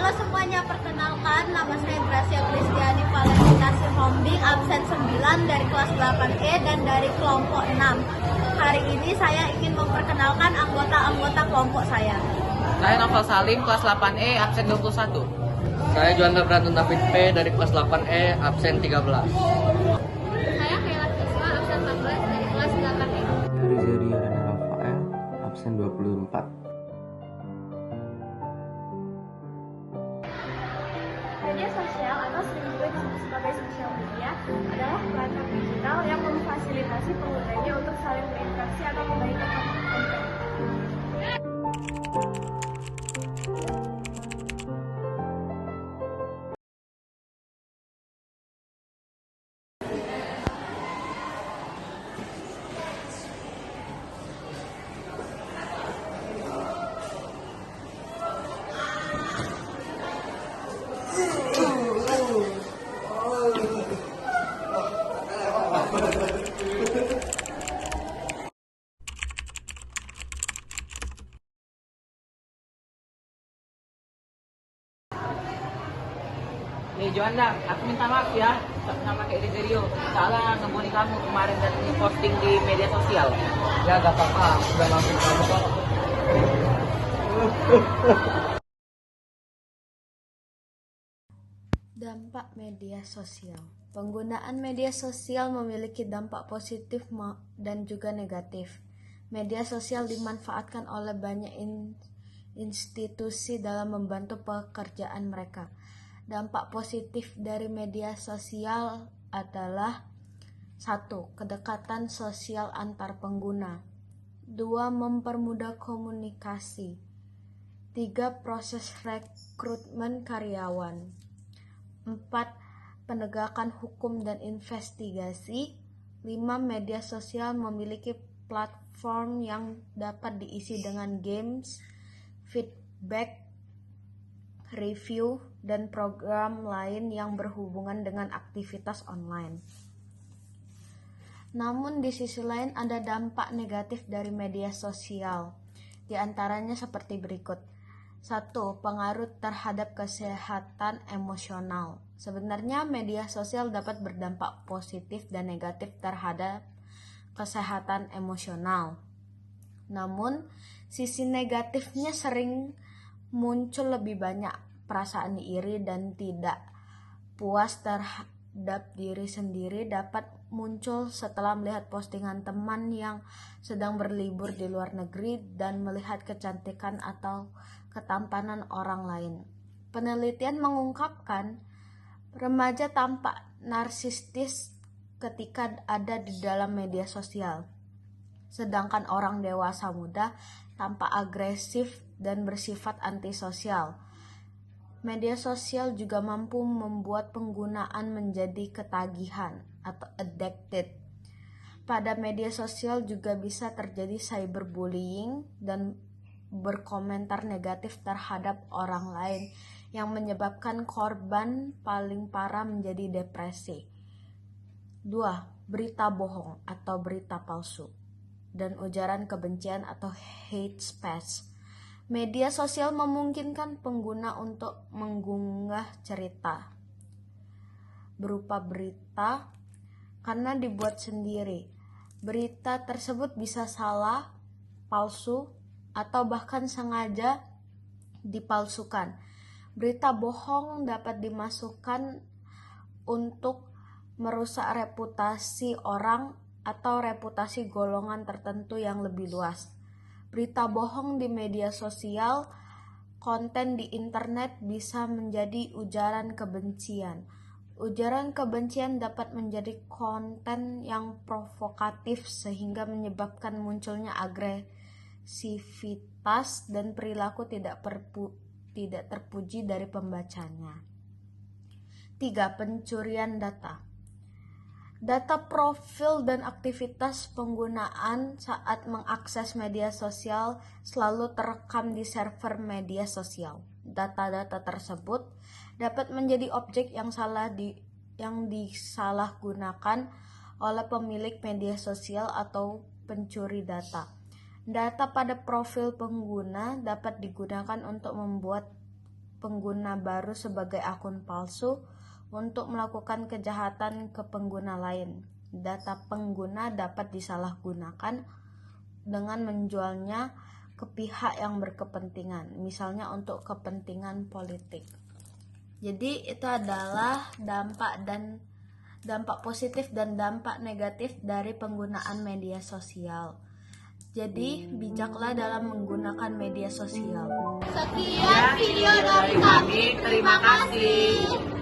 Halo semuanya, perkenalkan nama saya Gracia Kristiani Valentina Sihombing, absen 9 dari kelas 8E dan dari kelompok 6. Hari ini saya ingin memperkenalkan anggota-anggota kelompok saya. Saya Novel Salim, kelas 8E, absen 21. Saya Juanda Brandon David P dari kelas 8E, absen 13. Saya Kayla Kiswa, absen 14 dari kelas 8E. Reza Diana Rafael, absen 24. Media sosial atau sering juga disebut sebagai sosial media adalah perangkat digital yang memfasilitasi penggunanya untuk saling berinteraksi atau membagikan konten. Juanda, aku minta maaf ya sama kayak Rio. Salah ngebully kamu kemarin dan posting di media sosial. Ya gak apa-apa, udah maafin kamu kok. Dampak media sosial. Penggunaan media sosial memiliki dampak positif dan juga negatif. Media sosial dimanfaatkan oleh banyak institusi dalam membantu pekerjaan mereka. Dampak positif dari media sosial adalah 1. Kedekatan sosial antar pengguna. 2. Mempermudah komunikasi. 3. Proses rekrutmen karyawan. 4. Penegakan hukum dan investigasi. 5. Media sosial memiliki platform yang dapat diisi dengan games, feedback, review, dan program lain yang berhubungan dengan aktivitas online. Namun di sisi lain ada dampak negatif dari media sosial. Di antaranya seperti berikut. 1. Pengaruh terhadap kesehatan emosional. Sebenarnya media sosial dapat berdampak positif dan negatif terhadap kesehatan emosional. Namun, sisi negatifnya sering muncul lebih banyak perasaan iri dan tidak puas terhadap diri sendiri dapat muncul setelah melihat postingan teman yang sedang berlibur di luar negeri dan melihat kecantikan atau ketampanan orang lain. Penelitian mengungkapkan remaja tampak narsistis ketika ada di dalam media sosial, sedangkan orang dewasa muda tampak agresif dan bersifat antisosial. Media sosial juga mampu membuat penggunaan menjadi ketagihan atau addicted. Pada media sosial juga bisa terjadi cyberbullying dan berkomentar negatif terhadap orang lain yang menyebabkan korban paling parah menjadi depresi. 2. Berita bohong atau berita palsu dan ujaran kebencian atau hate speech. Media sosial memungkinkan pengguna untuk mengunggah cerita berupa berita karena dibuat sendiri. Berita tersebut bisa salah, palsu, atau bahkan sengaja dipalsukan. Berita bohong dapat dimasukkan untuk merusak reputasi orang atau reputasi golongan tertentu yang lebih luas. Berita bohong di media sosial, konten di internet bisa menjadi ujaran kebencian. Ujaran kebencian dapat menjadi konten yang provokatif sehingga menyebabkan munculnya agresivitas dan perilaku tidak terpuji dari pembacanya. 3. Pencurian data. Data profil dan aktivitas penggunaan saat mengakses media sosial selalu terekam di server media sosial. Data-data tersebut dapat menjadi objek yang disalahgunakan oleh pemilik media sosial atau pencuri data. Data pada profil pengguna dapat digunakan untuk membuat pengguna baru sebagai akun palsu untuk melakukan kejahatan ke pengguna lain. Data pengguna dapat disalahgunakan dengan menjualnya ke pihak yang berkepentingan, misalnya untuk kepentingan politik. Jadi itu adalah dampak positif dan dampak negatif dari penggunaan media sosial. Jadi bijaklah dalam menggunakan media sosial. Sekian video dari kami. Terima kasih.